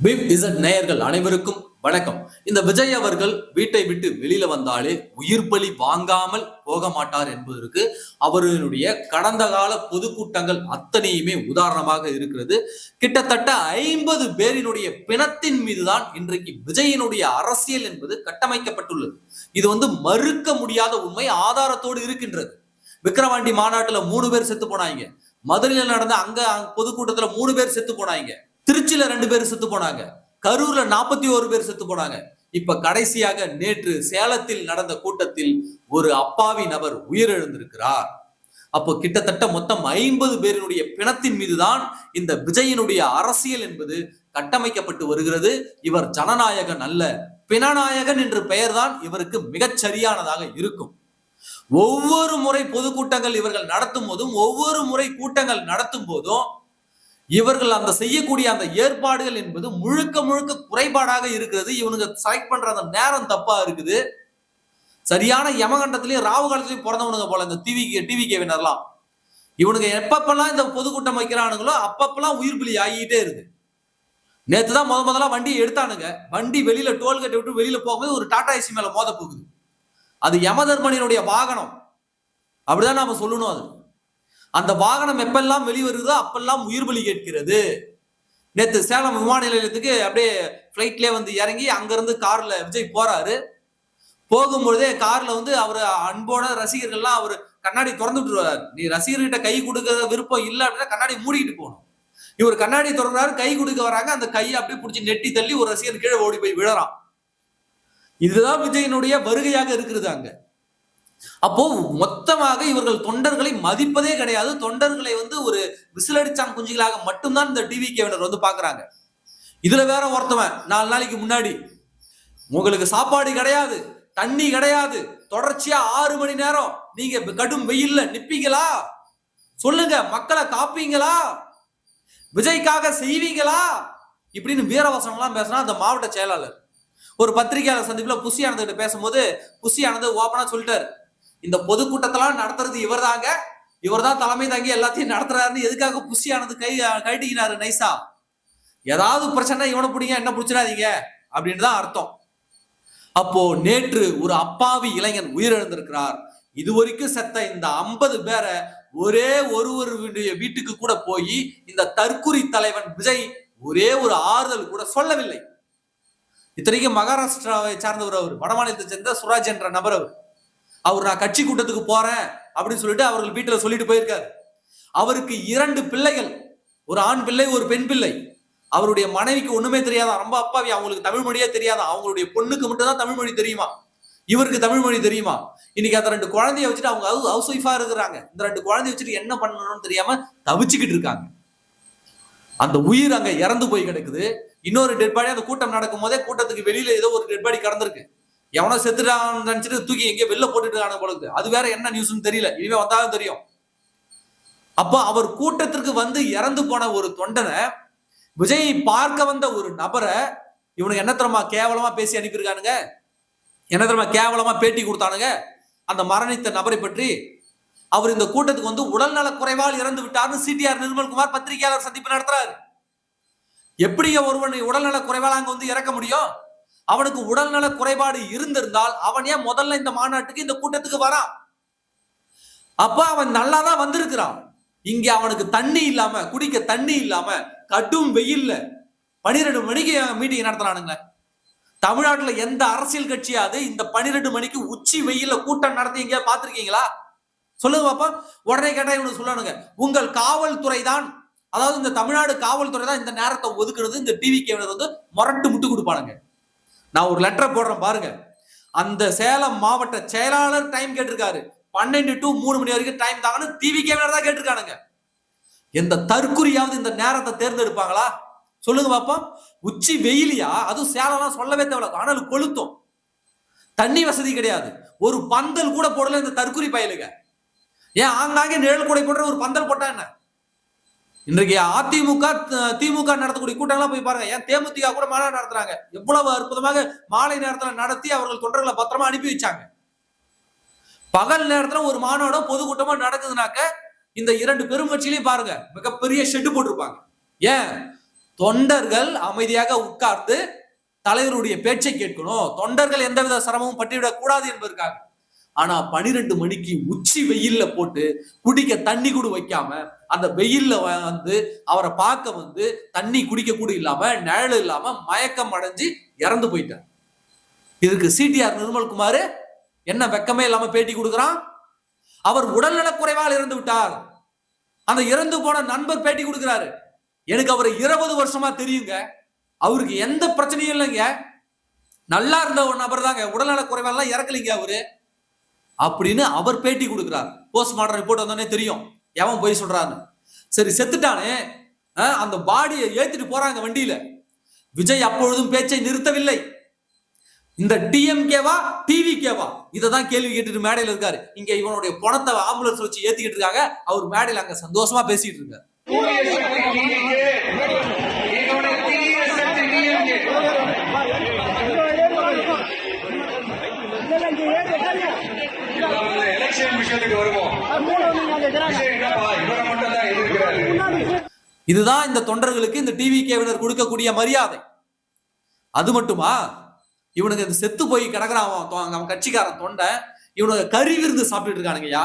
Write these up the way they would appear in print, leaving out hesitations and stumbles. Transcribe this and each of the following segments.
பிப் Z நேயர்கள் அனைவருக்கும் வணக்கம். இந்த விஜய் அவர்கள் வீட்டை விட்டு வெளியில வந்தாலே உயிர் பலி வாங்காமல் போக மாட்டார் என்பதற்கு அவர்களுடைய கடந்த கால பொதுக்கூட்டங்கள் அத்தனையுமே உதாரணமாக இருக்கிறது. கிட்டத்தட்ட 50 பேரினுடைய பிணத்தின் மீதுதான் இன்றைக்கு விஜயினுடைய அரசியல் என்பது கட்டமைக்கப்பட்டுள்ளது. இது மறுக்க முடியாத உண்மை, ஆதாரத்தோடு இருக்கின்றது. விக்கிரவாண்டி மாநாட்டுல 3 பேர் செத்து போனாங்க. மதுரையில் நடந்த அங்க பொதுக்கூட்டத்துல 3 பேர் செத்து போனாங்க. திருச்சியில 2 பேர் செத்து போனாங்க. கரூர்ல 41 பேர் செத்து போனாங்க. இப்ப கடைசியாக நேற்று சேலத்தில் நடந்த கூட்டத்தில் ஒரு அப்பாவி நபர் உயிரிழந்திருக்கிறார். அப்போ கிட்டத்தட்ட மொத்தம் 50 பேரினுடைய பிணத்தின் மீதுதான் இந்த விஜயினுடைய அரசியல் என்பது கட்டமைக்கப்பட்டு வருகிறது. இவர் ஜனநாயகன் அல்ல, பிணநாயகன் என்ற பெயர்தான் இவருக்கு மிகச் சரியானதாக இருக்கும். ஒவ்வொரு முறை பொதுக்கூட்டங்கள் இவர்கள் நடத்தும் போதும், ஒவ்வொரு முறை கூட்டங்கள் நடத்தும் போதும் இவர்கள் அந்த செய்யக்கூடிய அந்த ஏற்பாடுகள் என்பது முழுக்க முழுக்க குறைபாடாக இருக்கிறது. இவனுங்க செலக்ட் பண்ற அந்த நேரம் தப்பா இருக்குது. சரியான யமகண்டத்திலயும் ராவு காலத்திலயும் பிறந்தவனுங்க போல இந்த டிவி கேவினர்லாம். இவனுங்க எப்பப்பெல்லாம் இந்த பொதுக்கூட்டம் வைக்கிறானுங்களோ அப்பப்பெல்லாம் உயிர் பலி ஆகிட்டே இருக்கு. நேத்துதான் முதல்ல வண்டியை எடுத்தானுங்க. வண்டி வெளியில டோல்கேட்டை விட்டு வெளியில போகும்போது ஒரு டாடா ஏசி மேல மோத போகுது. அது யமதர்மனினுடைய வாகனம், அப்படிதான் நாம சொல்லணும். அது அந்த வாகனம் எப்பெல்லாம் வெளிவருதோ அப்பெல்லாம் உயிர் பலி கேட்கிறது. நேற்று சேலம் விமான நிலையத்துக்கு அப்படியே பிளைட்லயே இறங்கி அங்கிருந்து கார்ல விஜய் போறாரு. போகும்பொழுதே கார்ல அவர் அன்போட ரசிகர்கள்லாம் அவர் கண்ணாடி திறந்து விட்டுருவாரு. நீ ரசிகர்கிட்ட கை கொடுக்க விருப்பம் இல்லை அப்படின்னா கண்ணாடி மூடிக்கிட்டு போகணும். இவர் கண்ணாடி திறந்தாரு, கை கொடுக்க வராங்க. அந்த கையை அப்படியே பிடிச்சி நெட்டி தள்ளி ஒரு ரசிகர் கீழே ஓடி போய் விழறான். இதுதான் விஜயனுடைய வருகையாக இருக்கிறது அங்க. அப்போ மொத்தமாக இவர்கள் தொண்டர்களை மதிப்பதே கிடையாது. தொண்டர்களை ஒரு விசிலடிச்சான் குஞ்சுகளாக மட்டும்தான் இந்த டிவி பாக்குறாங்க. இதுல வேற ஒருத்தவன் 4 நாளைக்கு முன்னாடி உங்களுக்கு சாப்பாடு கிடையாது, தண்ணி கிடையாது, தொடர்ச்சியா 6 மணி நேரம் நீங்க கடும் வெயில்ல நிப்பீங்களா, சொல்லுங்க, மக்களை காப்பீங்களா, விஜய்க்காக செய்வீங்களா இப்படின்னு வீரவசனம் எல்லாம் பேசினா அந்த மாவட்ட செயலாளர் ஒரு பத்திரிகையாளர் சந்திப்புல புஷி ஆனந்த் பேசும்போது புஷி ஆனந்த் ஓப்பனா சொல்லிட்டாரு, இந்த பொதுக்கூட்டத்தெல்லாம் நடத்துறது இவர் தாங்க, இவர் தான் தலைமை தாங்கி எல்லாத்தையும் நடத்துறாருன்னு. எதுக்காக புஷி ஆனந்த் கழட்டிக்கினாரு நைசா? ஏதாவது பிரச்சனை இவனை பிடிங்க, என்ன பிடிச்சிடாதீங்க அப்படின்னு தான் அர்த்தம். அப்போ நேற்று ஒரு அப்பாவி இளைஞன் உயிரிழந்திருக்கிறார். இதுவரைக்கும் செத்த இந்த 50 பேரை ஒரே ஒருவருடைய வீட்டுக்கு கூட போய் இந்த தற்குறி தலைவன் விஜய் ஒரே ஒரு ஆறுதல் கூட சொல்லவில்லை. இத்தனைக்கும் மகாராஷ்டிராவை சார்ந்தவர், அவர் வடமாநிலத்தை சேர்ந்த சுராஜ் என்ற நபர். அவர் நான் கட்சி கூட்டத்துக்கு போறேன் அப்படின்னு சொல்லிட்டு அவர்கள் வீட்டுல சொல்லிட்டு போயிருக்காரு. அவருக்கு 2 பிள்ளைகள், ஒரு ஆண் பிள்ளை ஒரு பெண் பிள்ளை. அவருடைய மனைவிக்கு ஒண்ணுமே தெரியாதான், ரொம்ப அப்பாவி, அவங்களுக்கு தமிழ் மொழியே தெரியாதான். அவங்களுடைய பொண்ணுக்கு மட்டும் தான் தமிழ் மொழி தெரியுமா, இவருக்கு தமிழ் மொழி தெரியுமா? இன்னைக்கு அந்த 2 குழந்தைய வச்சுட்டு அவங்க ஹவுஸ் ஒய்ஃபா இருக்கிறாங்க. இந்த 2 குழந்தைய வச்சுட்டு என்ன பண்ணணும்னு தெரியாம தவிச்சுக்கிட்டு இருக்காங்க. அந்த உயிர் அங்க இறந்து போய் கிடக்குது. இன்னொரு டெட் பாடி அந்த கூட்டம் நடக்கும் போதே கூட்டத்துக்கு வெளியில ஏதோ ஒரு டெட் பாடி கடந்திருக்கு. எவனோ செத்துட்டான்னு நினைச்சிட்டு தூக்கி எங்கேயோ வெளில போட்டுட்டு போலுக்கு. அது வேற என்ன நியூஸ்னு தெரியல, இனிமே வந்தாலும் தெரியும். அப்ப அவர் கூட்டத்திற்கு இறந்து போன ஒரு தொண்டனை, விஜயை பார்க்க வந்த ஒரு நபரை இவனுக்கு என்ன தெரியுமா கேவலமா பேசி அனுப்பியிருக்கானுங்க, என்ன தெரியுமா கேவலமா பேட்டி கொடுத்தானுங்க அந்த மரணித்த நபரை பற்றி. அவர் இந்த கூட்டத்துக்கு உடல்நல குறைவால் இறந்து விட்டார்னு சிடிஆர் நிர்மல்குமார் பத்திரிகையாளர் சந்திப்பு நடத்துறாரு. எப்படிங்க ஒருவன் உடல்நல குறைவால் அங்க இறக்க முடியும்? அவனுக்கு உடல்நல குறைபாடு இருந்திருந்தால் அவன் ஏன் முதல்ல இந்த மாநாட்டுக்கு இந்த கூட்டத்துக்கு வரான்? அப்ப அவன் நல்லாதான் வந்திருக்கிறான். இங்க அவனுக்கு தண்ணி இல்லாம, குடிக்க தண்ணி இல்லாம, கடும் வெயில்ல 12 மணிக்கு மீட்டிங் நடத்துறானுங்க. தமிழ்நாட்டுல எந்த அரசியல் கட்சியாவது இந்த 12 மணிக்கு உச்சி வெயில்ல கூட்டம் நடத்தி எங்கேயா பாத்திருக்கீங்களா? சொல்லுங்க பாப்பா. உடனே கேட்டா இவனுக்கு சொல்லணுங்க, உங்கள் காவல்துறை தான், அதாவது இந்த தமிழ்நாடு காவல்துறை தான் இந்த நேரத்தை ஒதுக்குறது. இந்த டிவி கேவினர் முரட்டு முட்டு கொடுப்பானுங்க. நான் ஒரு லெட்டர் போடுறேன் பாருங்க. அந்த சேலம் மாவட்ட செயலாளர் டைம் கேட்டிருக்காரு, 12 to 3 மணி வரைக்கும் டைம் தாங்கன்னு டிவி கேவினர் தான் கேட்டிருக்கானுங்க. எந்த தற்குறியாவது இந்த நேரத்தை தேர்ந்தெடுப்பாங்களா? சொல்லுங்க பாப்பா. உச்சி வெயிலியா, அதுவும் சேலம் சொல்லவே தேவை, ஆனால் கொளுத்தும். தண்ணி வசதி கிடையாது, ஒரு பந்தல் கூட போடல இந்த தற்குறி பயலுங்க. ஏன் ஆங்காங்கே நிழல் கூட போடுற ஒரு பந்தல் போட்டா என்ன? இன்றைக்கு அதிமுக திமுக நடத்தக்கூடிய கூட்டங்கள்லாம் போய் பாருங்க. ஏன் தேமுதிக கூட மாநாடு நடத்துறாங்க. எவ்வளவு அற்புதமாக மாலை நேரத்துல நடத்தி அவர்கள் தொண்டர்களை பத்திரமா அனுப்பி வச்சாங்க. பகல் நேரத்துல ஒரு மாநாடோ பொதுக்கூட்டமா நடக்குதுனாக்க இந்த 2 பெரும் கட்சியிலையும் பாருங்க மிகப்பெரிய ஷெட்டு போட்டிருப்பாங்க. ஏன் தொண்டர்கள் அமைதியாக உட்கார்ந்து தலைவருடைய பேச்சை கேட்கணும், தொண்டர்கள் எந்தவித சிரமமும் பட்டிவிடக் கூடாது என்பதற்காக. ஆனா 12 மணிக்கு உச்சி வெயில்ல போட்டு குடிக்க தண்ணி கூட வைக்காம, அந்த வெயில்ல வந்து அவரை பார்க்க வந்து தண்ணி குடிக்க கூட இல்லாம, நிழல் இல்லாம மயக்கம் அடைஞ்சு இறந்து போயிட்டார். இதுக்கு சிடிஆர் நிர்மல்குமார் என்ன வெக்கமே இல்லாம பேட்டி கொடுக்கிறான். அவர் உடல்நலக் குறைவால் இறந்து விட்டார். அந்த இறந்து போன நண்பர் பேட்டி கொடுக்கிறாரு. எனக்கு அவரை 20 வருஷமா தெரியுங்க, அவருக்கு எந்த பிரச்சனையும் இல்லைங்க, நல்லா இருந்த ஒரு நபர் தாங்க, உடல்நலக் குறைவாலாம் இறக்கலைங்க அவரு அப்படின்னு அவர் பேட்டி கொடுக்கிறார். போஸ்ட்மார்ட்டம் ரிப்போர்ட் வந்தோடனே தெரியும் எவன் போய் சொல்றான்னு. சரி, செத்துட்டானே, அந்த பாடியை ஏத்திட்டு போறாங்க வண்டியில. விஜய் அப்பொழுதும் பேச்சை நிறுத்தவில்லை. இந்த டிஎம்கேவா டிவிகேவா இததான் கேள்வி கேட்டுட்டு மேடையில இருக்காரு. இங்க இவனுடைய பணத்தை ஆம்புலன்ஸ் வச்சு ஏத்திக்கிட்டு இருக்காங்க, அவர் மேடையில அங்க சந்தோஷமா பேசிட்டு இருக்காரு. இதுதான் இந்த தொண்டர்களுக்கு இந்த டிவிகேவினர் கொடுக்கக்கூடிய மரியாதை. அது மட்டுமா, இவனுக்கு செத்து போய் கிடக்குறான் அவன் கட்சிக்காரன் தொண்டை, இவனுக்கு கறி விருந்து சாப்பிட்டு இருக்கானுங்கய்யா,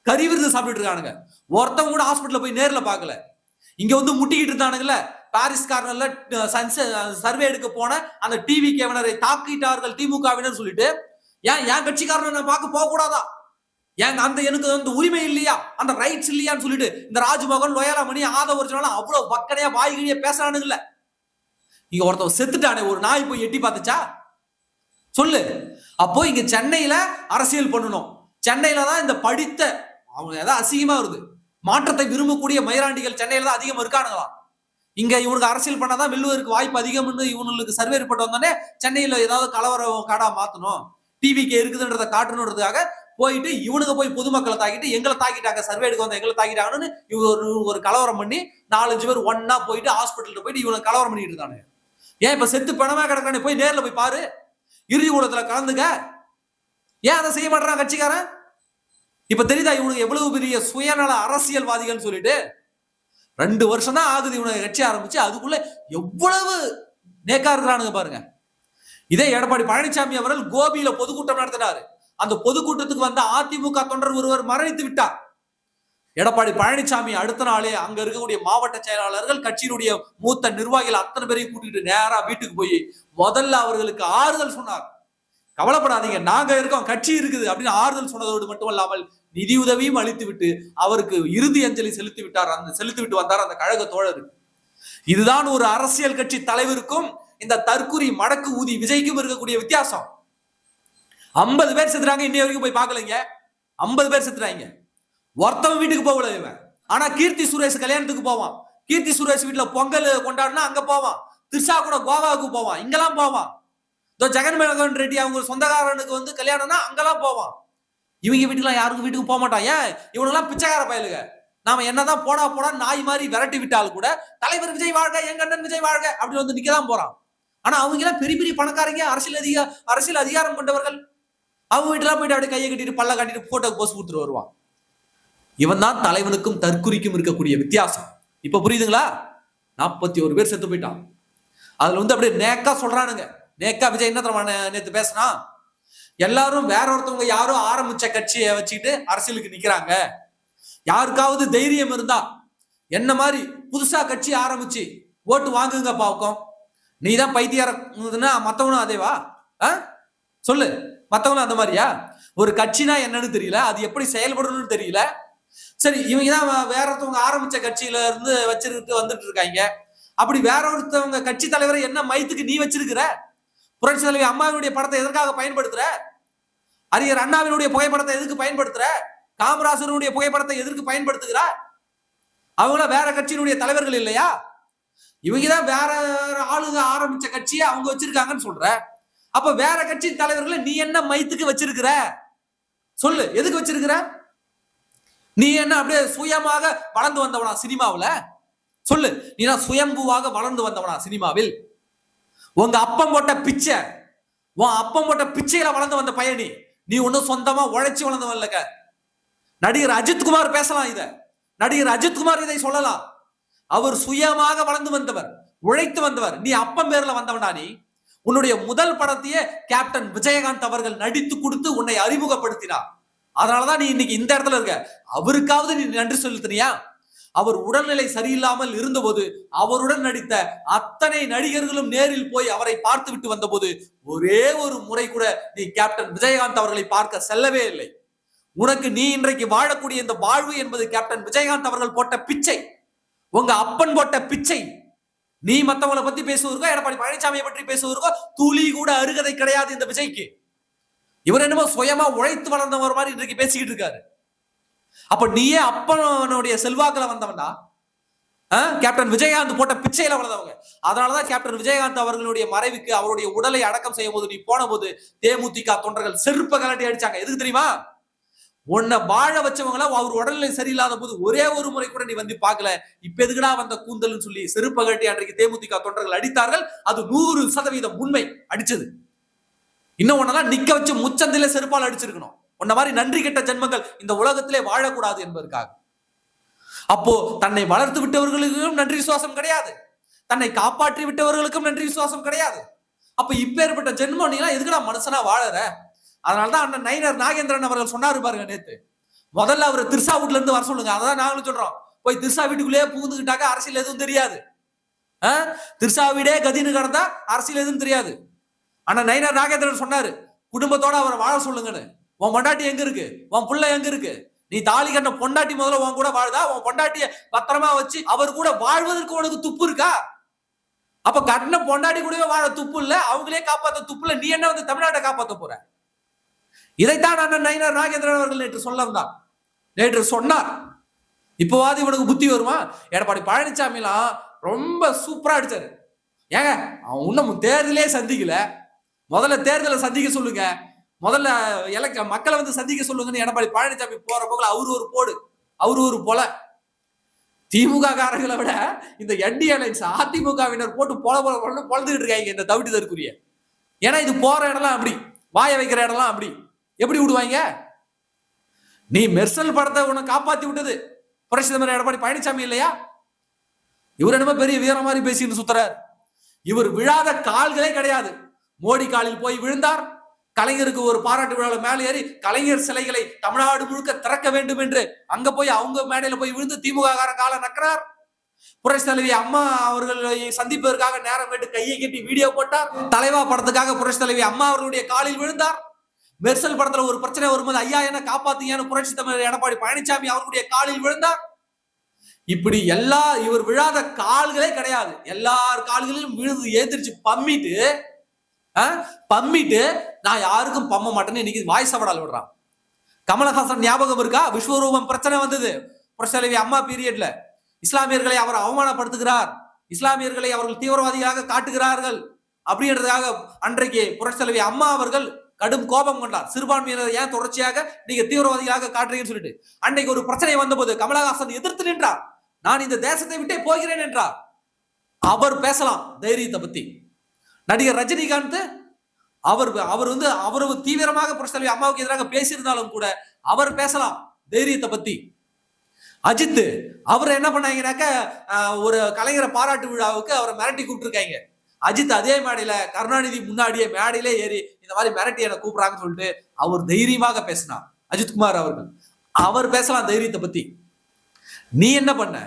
கறி விருந்து சாப்பிட்டு இருக்கானுங்க. ஒருத்தவங்க கூட ஹாஸ்பிட்டல்ல போய் நேர்ல பாக்கல. இங்க வந்து முட்டிக்கிட்டு இருந்தானுங்கல்ல, பாரிஸ் கார்னர்ல சர்வே எடுக்க போன அந்த டிவிகேவினரை தாக்கிட்டார்கள் திமுகவினர் சொல்லிட்டு, ஏன் கட்சிக்காரனை பார்க்க போக கூடாதா, ஏங்க அந்த எனக்கு அந்த உரிமை இல்லையா, அந்த ரைட்ஸ் இல்லையான்னு சொல்லிட்டு இந்த ராஜ்மோகன், லோயாலாமணி, ஆதவர்ஜனால அவ்வளவு பக்கனையா வாய்கிழிய பேசுறானுங்கல்ல. இங்க ஒருத்தவன் செத்துட்டானே, ஒரு நாய் போய் எட்டி பார்த்துச்சா சொல்லு. அப்போ இங்க சென்னையில அரசியல் பண்ணணும். சென்னையில தான் இந்த படித்த அவங்க ஏதாவது அசிங்கமா வருது, மாற்றத்தை விரும்பக்கூடிய மயிராண்டிகள் சென்னையில தான் அதிகம் இருக்கானுங்களாம். இங்க இவனுக்கு அரசியல் பண்ணாதான் வெல்லுவதற்கு வாய்ப்பு அதிகம்னு இவனுக்கு சர்வே ரிப்போர்ட் வந்தோடனே சென்னையில ஏதாவது கலவர காடா மாத்தணும், டிவிக்கு இருக்குதுன்றத காட்டணுன்றதுக்காக போயிட்டு இவனுக்கு போய் பொதுமக்களை தாக்கிட்டு எங்களை தாக்கிட்டாங்க, சர்வே எடுக்க வந்த எங்களை தாக்கிட்டாங்கன்னு ஒரு கலவரம் பண்ணி 4-5 பேர் ஒன்னா போயிட்டு ஹாஸ்பிட்டல் போயிட்டு இவனை கலவரம் பண்ணிட்டு இருக்கானு. ஏன் இப்ப செத்து பணமா கிடக்கானே, போய் நேர்ல போய் பாரு, இறுதி கூடத்துல கலந்துக்க. ஏன் அதை செய்ய மாட்டான் கட்சிக்காரன்? இப்ப தெரியுதா இவனுக்கு எவ்வளவு பெரிய சுயநல அரசியல்வாதிகள் சொல்லிட்டு. 2 வருஷம் தான் ஆகுது இவனுக்கு கட்சி ஆரம்பிச்சு, அதுக்குள்ள எவ்வளவு நேக்கா இருக்கிறானுங்க பாருங்க. இதே எடப்பாடி பழனிசாமி அவர்கள் கோபியில பொதுக்கூட்டம் நடத்தினாரு. அந்த பொதுக்கூட்டத்துக்கு வந்த அதிமுக தொண்டர் ஒருவர் மரணித்து விட்டார். எடப்பாடி பழனிசாமி அடுத்த நாளே அங்க இருக்கக்கூடிய மாவட்ட செயலாளர்கள், கட்சியினுடைய மூத்த நிர்வாகிகள் அத்தனை பேரையும் கூட்டிட்டு நேரா வீட்டுக்கு போய் முதல்ல அவர்களுக்கு ஆறுதல் சொன்னார். கவலைப்படாதீங்க, நாங்க இருக்கோம், கட்சி இருக்குது அப்படின்னு ஆறுதல் சொன்னதோடு மட்டுமல்லாமல் நிதி உதவியும் அளித்து விட்டு அவருக்கு இறுதி அஞ்சலி செலுத்தி விட்டு வந்தார் அந்த கழக தோழர். இதுதான் ஒரு அரசியல் கட்சி தலைவருக்கும் இந்த தற்குறி மடக்கு ஊதி விஜய்க்கும் இருக்கக்கூடிய வித்தியாசம். 50 பேர் செத்துறாங்க, இன்னைய வரைக்கும் போய் பார்க்கலைங்க. 50 பேர் செத்துறாங்க, ஒருத்தவன் வீட்டுக்கு போகல இவன். ஆனா கீர்த்தி சுரேஷ் கல்யாணத்துக்கு போவான், கீர்த்தி சுரேஷ் வீட்டுல பொங்கல் கொண்டாடினா அங்க போவான், திரிஷா கூட கோவாவுக்கு போவான், இங்கெல்லாம் போவான். ஜெகன்மோகன் ரெட்டி அவங்க சொந்தக்காரனுக்கு வந்து கல்யாணம்னா அங்கெல்லாம் போவான். இவங்க வீட்டுக்குலாம் யாருக்கும் வீட்டுக்கு போக மாட்டான். ஏன்? இவனெல்லாம் பிச்சைக்கார பயலுங்க. நாம என்னதான் போடா நாய் மாதிரி விரட்டி விட்டாலும் கூட தலைவர் விஜய் வாழ்க, எங்க அண்ணன் விஜய் வாழ்க அப்படின்னு வந்து நிக்கதான் போறான். ஆனா அவங்க எல்லாம் பெரிய பெரிய பணக்காரங்க, அரசியல் அதிகாரம் கொண்டவர்கள். அவங்க வீட்டுல போயிட்டு அப்படியே கையை கட்டிட்டு பல்ல காட்டிட்டு போட்டோ போஸ்ட் கொடுத்துட்டு வருவான். இவன் தான் தலைவனுக்கும் தற்குறிக்கும் இருக்கக்கூடிய வித்தியாசம். இப்ப புரியுதுங்களா? 41 பேர் செத்து போயிட்டான். அதுல வந்து அப்படியே நேக்கா சொல்றானுங்க. நேக்கா விஜய் என்ன தரமான நேத்து பேசினா, எல்லாரும் வேற ஒருத்தவங்க யாரோ ஆரம்பிச்ச கட்சியை வச்சுக்கிட்டு அரசியலுக்கு நிக்கிறாங்க. யாருக்காவது தைரியம் இருந்தா என்ன மாதிரி புதுசா கட்சி ஆரம்பிச்சு ஓட்டு வாங்குங்க பாவம். நீ தான் பைத்தியாரன்னா மத்தவனும் அதேவா? சொல்லு, மத்தவனும் அந்த மாதிரியா? ஒரு கட்சினா என்னன்னு தெரியல, அது எப்படி செயல்படணும்னு தெரியல. சரி, இவங்க தான் வேற ஒருத்தவங்க ஆரம்பிச்ச கட்சியில இருந்து வச்சிருக்கிட்டு வந்துட்டு இருக்காங்க. அப்படி வேற ஒருத்தவங்க கட்சி தலைவரை என்ன மையத்துக்கு நீ வச்சிருக்கிற? புரட்சி தலைவி அம்மாவினுடைய படத்தை எதற்காக பயன்படுத்துற? அறிஞர் அண்ணாவினுடைய புகைப்படத்தை எதுக்கு பயன்படுத்துற? காமராசருடைய புகைப்படத்தை எதற்கு பயன்படுத்துகிற? அவங்கள வேற கட்சியினுடைய தலைவர்கள் இல்லையா? இவங்கதான் வேற ஆளுங்க ஆரம்பிச்ச கட்சியை அவங்க வச்சிருக்காங்கன்னு சொல்ற. அப்ப வேற கட்சி தலைவர்களை நீ என்ன மையத்துக்கு வச்சிருக்கிற? சொல்லு, எதுக்கு வச்சிருக்கிற? நீ என்ன அப்படியே சுயமாக வளர்ந்து வந்தவனா சினிமாவில்? சொல்லு, நீ சுயம்புவாக வளர்ந்து வந்தவனா சினிமாவில்? உங்க அப்பம் போட்ட பிச்சை, உன் அப்பம் போட்ட பிச்சையில வளர்ந்து வந்த பயணி நீ ஒன்னும் சொந்தமா உழைச்சி வளர்ந்தவன் இல்லைங்க. நடிகர் அஜித்குமார் பேசலாம், நடிகர் அஜித்குமார் இதை சொல்லலாம். அவர் சுயமாக வளர்ந்து வந்தவர், உழைத்து வந்தவர். நீ அப்பன் பேர்ல வந்தவனா? நீ உன்னுடைய முதல் படத்தையே கேப்டன் விஜயகாந்த் அவர்கள் நடித்து கொடுத்து உன்னை அறிமுகப்படுத்தினார். அதனாலதான் நீ இன்னைக்கு இந்த இடத்துல இருக்க. அவருக்காவது நீ நன்றி செலுத்தினியா? அவர் உடல்நிலை சரியில்லாமல் இருந்தபோது அவருடன் நடித்த அத்தனை நடிகர்களும் நேரில் போய் அவரை பார்த்து விட்டு வந்த போது ஒரே ஒரு முறை கூட நீ கேப்டன் விஜயகாந்த் அவர்களை பார்க்க செல்லவே இல்லை. உனக்கு நீ இன்றைக்கு வாழக்கூடிய இந்த வாழ்வு என்பது கேப்டன் விஜயகாந்த் அவர்கள் போட்ட பிச்சை, உங்க அப்பன் போட்ட பிச்சை. நீ மத்தவங்களை பத்தி பேசுவதற்கோ எடப்பாடி பழனிசாமியை பற்றி பேசுவதற்கோ துளி கூட அருகதை கிடையாது இந்த விஜய்க்கு. இவர் என்னமோ சுயமா உழைத்து வளர்ந்தவர் மாதிரி இன்றைக்கு பேசிக்கிட்டு இருக்காரு. அப்ப நீயே அப்பனுடைய செல்வாக்குல வந்தவனா? கேப்டன் விஜயகாந்த் போட்ட பிச்சையில வளர்ந்தவங்க. அதனாலதான் கேப்டன் விஜயகாந்த் அவர்களுடைய மறைவுக்கு அவருடைய உடலை அடக்கம் செய்யும் போது நீ போன போது தேமுதிக தொண்டர்கள் செருப்ப கலட்டி அடிச்சாங்க. எதுக்கு தெரியுமா? உன்னை வாழ வச்சவங்கள அவர் உடல்நிலை சரியில்லாத போது ஒரே ஒரு முறை கூட நீ வந்து பார்க்கல. இப்ப எதுக்குடா வந்த கூந்தல்னு சொல்லி செருப்ப கட்டி அன்றைக்கு தேமுதிக தொண்டர்கள் அடித்தார்கள். அது 100% உண்மை. அடிச்சது இன்னும் ஒன்னதான் நிக்க வச்சு முச்சந்தில செருப்பால் அடிச்சிருக்கணும். உன்ன மாதிரி நன்றி கெட்ட ஜென்மங்கள் இந்த உலகத்திலே வாழக்கூடாது என்பதற்காக. அப்போ தன்னை வளர்த்து விட்டவர்களுக்கும் நன்றி விசுவாசம் கிடையாது, தன்னை காப்பாற்றி விட்டவர்களுக்கும் நன்றி விசுவாசம் கிடையாது. அப்ப இப்பேற்பட்ட ஜென்மம் நீங்க எதுக்குடா மனுஷனா வாழற? அதனாலதான் அண்ணன் நயினார் நாகேந்திரன் அவர்கள் சொன்னாரு பாருங்க நேத்து, முதல்ல அவர் திர்சா வீட்டுல இருந்து வர சொல்லுங்க. அதான் நாங்களும் சொல்றோம். போய் திர்சா வீட்டுக்குள்ளேயே புகுந்துக்கிட்டாக்க அரசியல் எதுவும் தெரியாது. திர்சா வீடே கதின்னு கிடந்தா அரசியல் எதுவும் தெரியாது. ஆனா நயினார் நாகேந்திரன் சொன்னாரு, குடும்பத்தோட அவரை வாழ சொல்லுங்கன்னு. உன் பொண்டாட்டி எங்க இருக்கு? உன் புள்ள எங்க இருக்கு? நீ தாலி கட்ட பொண்டாட்டி முதல்ல உன் கூட வாழுதா? உன் பொண்டாட்டிய பத்திரமா வச்சு அவர் கூட வாழ்வதற்கு உனக்கு துப்பு இருக்கா? அப்ப கட்டின பொண்டாட்டி கூடவே வாழ துப்பு இல்ல, அவங்களே காப்பாத்த துப்பு இல்ல, நீ என்ன வந்து தமிழ்நாட்டை காப்பாத்த போற? இதைத்தான் அண்ணன் நயினார் நாகேந்திரன் அவர்கள் நேற்று சொல்லலாம், நேற்று சொன்னார். இப்போவாது இவனுக்கு புத்தி வருமா? எடப்பாடி பழனிசாமி எல்லாம் ரொம்ப சூப்பரா அடிச்சாரு. ஏங்க அவன் இன்னும் தேர்தலே சந்திக்கல, முதல்ல தேர்தலை சந்திக்க சொல்லுங்க, முதல்ல மக்களை வந்து சந்திக்க சொல்லுங்கன்னு எடப்பாடி பழனிசாமி போற போகல அவரு ஒரு போடு, அவரு ஒரு பொல. திமுக காரங்களை விட இந்த என்டிஏ அலைன்ஸ் அதிமுகவினர் போட்டு பொழந்துகிட்டு இருக்காங்க இந்த தவிட்டுதற்குரிய. ஏன்னா இது போற இடம்லாம் அப்படி, வாய வைக்கிற இடம்லாம் அப்படி. எப்படி விடுவாங்க? நீ மெர்சல் படத்தை உன்னை காப்பாத்தி விட்டது புரட்சி தலைவர் எடப்பாடி பழனிசாமி இல்லையா? இவர் என்னமோ பெரிய வீர மாதிரி பேசிட்டு சுத்துறார். இவர் விழாத கால்களே கிடையாது. மோடி காலில் போய் விழுந்தார். கலைஞருக்கு ஒரு பாராட்டு விழாவில் மேலே ஏறி கலைஞர் சிலைகளை தமிழ்நாடு முழுக்க திறக்க வேண்டும் என்று அங்க போய் அவங்க மேடையில போய் விழுந்து திமுக கால நக்கிறார். புரட்சி தலைவி அம்மா அவர்களை சந்திப்பதற்காக நேரம் கேட்டு கையை கட்டி வீடியோ போட்டார். தலைவா படத்துக்காக புரட்சி தலைவி அம்மா அவர்களுடைய காலில் விழுந்தார். மெர்சல் படத்துல ஒரு பிரச்சனை வரும்போது ஐயா என்ன காப்பாத்தீங்கன்னு புரட்சி தமிழர் எடப்பாடி பழனிசாமி அவர்களுடைய காலில் விழுந்தார். இப்படி இவர் விழாத கால்களே கிடையாது. எல்லார் கால்களிலும் விழுந்து ஏந்திரிச்சு பம்மிட்டு நான் யாருக்கும் பம்ம மாட்டேன்னு இன்னைக்கு வாய் சவடால் விடுறான். கமலஹாசன் ஞாபகம் இருக்கா? விஸ்வரூபம் பிரச்சனை வந்தது புரட்சி தலைவி அம்மா பீரியட்ல. இஸ்லாமியர்களை அவர் அவமானப்படுத்துகிறார், இஸ்லாமியர்களை அவர்கள் தீவிரவாதியாக காட்டுகிறார்கள் அப்படின்றதுக்காக அன்றைக்கு புரட்சி தலைவி அம்மா அவர்கள் கடும் கோபம் கொண்டார். சிறுபான்மையினர் ஏன் தொடர்ச்சியாக நீங்க தீவிரவாதிகளாக காட்டுறீங்கன்னு சொல்லிட்டு அன்றைக்கு ஒரு பிரச்சனை வந்தபோது கமலஹாசன் எதிர்த்து நின்றார். நான் இந்த தேசத்தை விட்டே போகிறேன் என்றார். அவர் பேசலாம் தைரியத்தை பத்தி. நடிகர் ரஜினிகாந்த் அவர் வந்து அவரு தீவிரமாக புரட்சி தலைவி அம்மாவுக்கு எதிராக பேசியிருந்தாலும் கூட அவர் பேசலாம் தைரியத்தை பத்தி. அஜித் அவர் என்ன பண்ணாங்கன்னாக்க ஒரு கலைஞரை பாராட்டு விழாவுக்கு அவரை மிரட்டி கூப்பிட்டுருக்காங்க. அஜித் அதே மேடையில கருணாநிதி முன்னாடியே மேடையிலே ஏறி இந்த மாதிரி மிரட்டி என்ன கூப்பிடுறாங்கன்னு சொல்லிட்டு அவர் தைரியமாக பேசினார். அஜித்குமார் அவர்கள் அவர் பேசலாம் தைரியத்தை பத்தி. நீ என்ன பண்ண?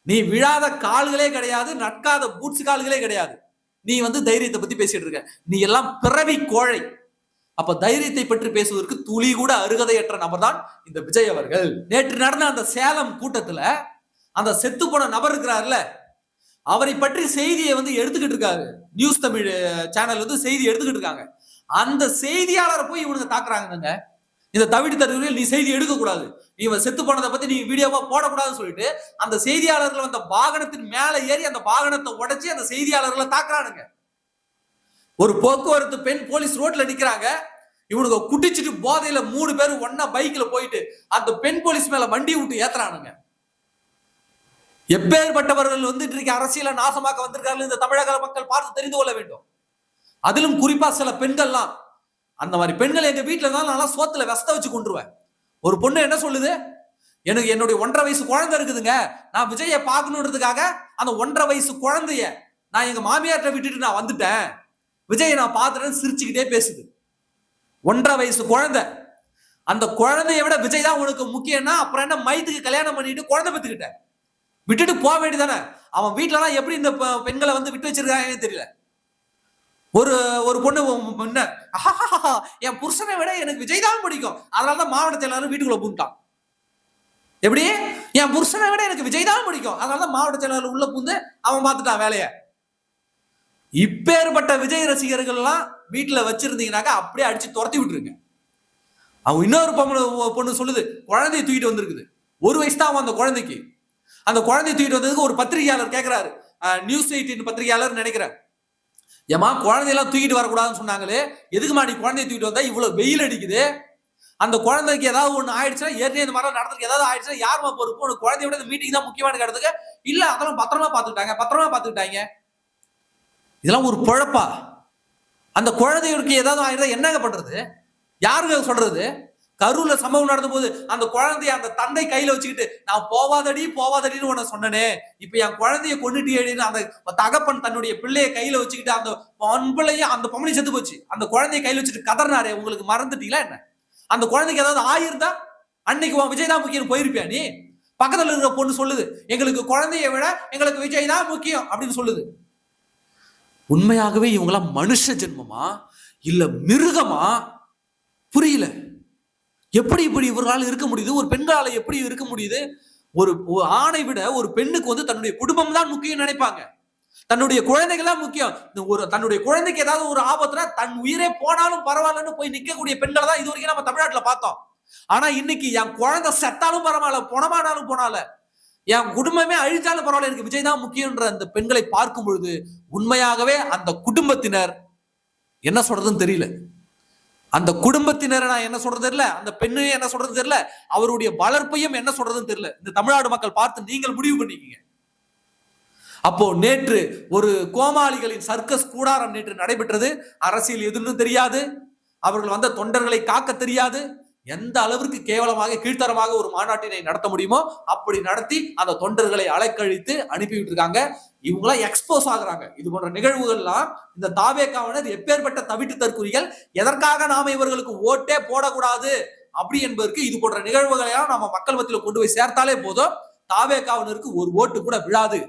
நீ விழாத கால்களே கிடையாது, நட்காத பூட்ஸ் கால்களே கிடையாது. நீ வந்து தைரியத்தை பத்தி பேசிட்டு இருக்க. நீ எல்லாம் பிறவி கோழை. அப்ப தைரியத்தை பற்றி பேசுவதற்கு துளி கூட அருகதையற்ற நபர் தான் இந்த விஜய் அவர்கள். நேற்று நடந்த அந்த சேலம் கூட்டத்துல அந்த செத்து போன நபர் இருக்கிறாருல, அவரை பற்றி செய்தியை வந்து எடுத்துக்கிட்டு இருக்காரு. நியூஸ் தமிழ் சேனல் வந்து செய்தி எடுத்துக்கிட்டு இருக்காங்க. அந்த செய்தியாளரை போய் இவனுங்க தாக்குறாங்க. இந்த தவிடு தருவில் நீ செய்தி எடுக்க கூடாது, நீ செத்து போனதை பத்தி நீ வீடியோவா போடக்கூடாதுன்னு சொல்லிட்டு அந்த செய்தியாளர்கள் அந்த வாகனத்தின் மேல ஏறி அந்த வாகனத்தை உடைச்சி அந்த செய்தியாளர்களை தாக்குறானுங்க. ஒரு போக்குவரத்து பெண் போலீஸ் ரோட்ல நிக்கிறாங்க. இவனுக்கு குடிச்சிட்டு போதையில 3 பேரும் ஒன்னா பைக்ல போயிட்டு அந்த பெண் போலீஸ் மேல வண்டி விட்டு ஏத்துறானுங்க. எப்பேற்பட்டவர்கள் வந்து இன்றைக்கு அரசியல நாசமாக்க வந்திருக்கார்கள் இந்த தமிழக மக்கள் பார்த்து தெரிந்து கொள்ள வேண்டும். அதிலும் குறிப்பா சில பெண்கள்லாம், அந்த மாதிரி பெண்கள் எங்க வீட்டுல இருந்தாலும் நல்லா சோத்துல வெஸ்த வச்சு கொண்டுருவேன். ஒரு பொண்ணு என்ன சொல்லுது, எனக்கு என்னுடைய 1.5 வயசு குழந்தை இருக்குதுங்க, நான் விஜயை பார்க்கணுன்றதுக்காக அந்த 1.5 வயசு குழந்தைய நான் எங்க மாமியார்ட்ட விட்டுட்டு நான் வந்துட்டேன், விஜய் நான் பார்த்துட்டேன்னு சிரிச்சுக்கிட்டே பேசுது. 1.5 வயசு குழந்தை. அந்த குழந்தைய விட விஜய் தான் உனக்கு முக்கியம்னா அப்புறம் என்ன மைத்துக்கு கல்யாணம் பண்ணிட்டு குழந்தை பெற்றுக்கிட்ட விட்டுட்டு போக வேண்டியதானே? அவன் வீட்டுலலாம் எப்படி இந்த பெண்களை வந்து விட்டு வச்சிருக்காங்கன்னு தெரியல. ஒரு ஒரு பொண்ணு என்ன, என் புருஷனை விட எனக்கு விஜய் தான் பிடிக்கும், அதனாலதான் மாவட்ட செயலாளர் வீட்டுக்குள்ள பூண்டான். எப்படி? என் புருஷனை விட எனக்கு விஜய் தான் பிடிக்கும், அதனாலதான் மாவட்ட செயலாளர் உள்ள பூந்து அவன் பார்த்துட்டான் வேலைய. இப்பேற்பட்ட விஜய் ரசிகர்கள் எல்லாம் வீட்டுல வச்சிருந்தீங்கன்னாக்கா அப்படியே அடிச்சு துரத்தி விட்டுருங்க. அவன் இன்னொரு பொண்ணு சொல்லுது, குழந்தைய தூக்கிட்டு வந்திருக்குது. 1 வயசு தான் அந்த குழந்தைக்கு. அந்த குழந்தைய தூக்கிட்டு வந்ததுக்கு ஒரு பத்திரிகையாளர் கேட்கிறாரு, நியூஸ் 18 பத்திரிகையாளர் நினைக்கிறேன், ஏமா குழந்தையெல்லாம் தூக்கிட்டு வரக்கூடாதுன்னு சொன்னாங்களே, எதுக்குமா நீ குழந்தைய தூக்கிட்டு வந்தா? இவ்வளவு வெயில் அடிக்குது, அந்த குழந்தைக்கு ஏதாவது ஒண்ணு ஆயிடுச்சுன்னா, ஏற்கனவே இந்த மாதிரி நடந்திருக்கு, ஏதாவது ஆயிடுச்சுன்னா யாருமா பொறுப்பு? உனக்கு குழந்தைய விட இந்த மீட்டிங் தான் முக்கியமான கேட்டதுக்கு, இல்ல அதெல்லாம் பத்திரமா பாத்துக்கிட்டாங்க. இதெல்லாம் ஒரு பொழப்பா? அந்த குழந்தைகளுக்கு ஏதாவது ஆயிடுதா என்னங்க பண்றது? யாருங்க சொல்றது? கரூர்ல சம்பவம் நடந்த போது அந்த குழந்தைய அந்த தந்தை கையில வச்சுக்கிட்டு, நான் போவாதடின்னு உன்ன சொன்னனே, இப்ப என் குழந்தைய கொண்டுட்டியேன்னு அந்த தகப்பன் தன்னுடைய பிள்ளைய கையில வச்சுக்கிட்டு, அந்த அந்த பொம்பளை செத்து போச்சு, அந்த குழந்தைய கையில வச்சுட்டு கதறினாரே, உங்களுக்கு மறந்துட்டீங்களா என்ன? அந்த குழந்தைக்கு ஏதாவது ஆயிருந்தா அன்னைக்கு விஜய் தான் முக்கியம் போயிருப்பியா நீ? பக்கத்துல இருக்கிற பொண்ணு சொல்லுது, எங்களுக்கு குழந்தைய விட எங்களுக்கு விஜய் தான் முக்கியம் அப்படின்னு சொல்லுது. உண்மையாகவே இவங்களாம் மனுஷ ஜென்மமா இல்ல மிருகமா? புரியல. எப்படி இப்படி இவர்களால் இருக்க முடியுது? ஒரு பெண்களால எப்படி இருக்க முடியுது? ஒரு ஆணை விட ஒரு பெண்ணுக்கு வந்து தன்னுடைய குடும்பம் தான் முக்கியம் நினைப்பாங்க, தன்னுடைய குழந்தைகள் தான் முக்கியம். தன்னுடைய குழந்தைக்கு ஏதாவது ஒரு ஆபத்துனா தன் உயிரே போனாலும் பரவாயில்லன்னு போய் நிக்கக்கூடிய பெண்களை தான் இது வரைக்கும் நம்ம தமிழ்நாட்டுல பார்த்தோம். ஆனா இன்னைக்கு என் குழந்தை செத்தாலும் பரவாயில்ல, பொணமானாலும் போனால, என் குடும்பமே அழிஞ்சாலும் பரவாயில்ல, எனக்கு விஜய் தான் முக்கியன்ற அந்த பெண்களை பார்க்கும் பொழுது உண்மையாகவே அந்த குடும்பத்தினர் என்ன சொல்றதுன்னு தெரியல. அந்த குடும்பத்தினரை நான் என்ன சொல்றது தெரியல, அந்த பெண்ணையும் என்ன சொல்றது தெரியல, அவருடைய வளர்ப்பையும் என்ன சொல்றதுன்னு தெரியல. இந்த தமிழ்நாடு மக்கள் பார்த்து நீங்கள் முடிவு பண்ணிக்கீங்க. அப்போ நேற்று ஒரு கோமாளிகளின் சர்க்கஸ் கூடாரம் நேற்று நடைபெற்றது. அரசியல் எதுன்னு தெரியாது, அவர்கள் வந்த தொண்டர்களை காக்க தெரியாது, எந்த அளவிற்கு கேவலமாக கீழ்த்தரமாக ஒரு மாநாட்டினை நடத்த முடியுமோ அப்படி நடத்தி அந்த தொண்டர்களை அலைக்கழித்து அனுப்பிவிட்டு இருக்காங்க. இவங்களாம் எக்ஸ்போஸ் ஆகுறாங்க. இது போன்ற நிகழ்வுகள்லாம் இந்த தாவேகாவினர் எப்பேற்பட்ட தவிட்டு தற்குறிகள், எதற்காக நாம இவர்களுக்கு ஓட்டே போடக்கூடாது அப்படி என்பதற்கு இது போன்ற நிகழ்வுகளை நம்ம மக்கள் மத்தியில் கொண்டு போய் சேர்த்தாலே போதும், தாவேகாவினருக்கு ஒரு ஓட்டு கூட விழாது.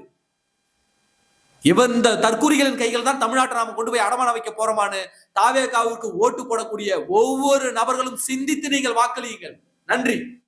இந்த தற்குறிகளின் கைகள் தான் தமிழ்நாட்டை நாம கொண்டு போய் அடமான வைக்க போறோமான்னு தாவேகாவுக்கு ஓட்டு போடக்கூடிய ஒவ்வொரு நபர்களும் சிந்தித்து நீங்கள் வாக்களியுங்கள். நன்றி.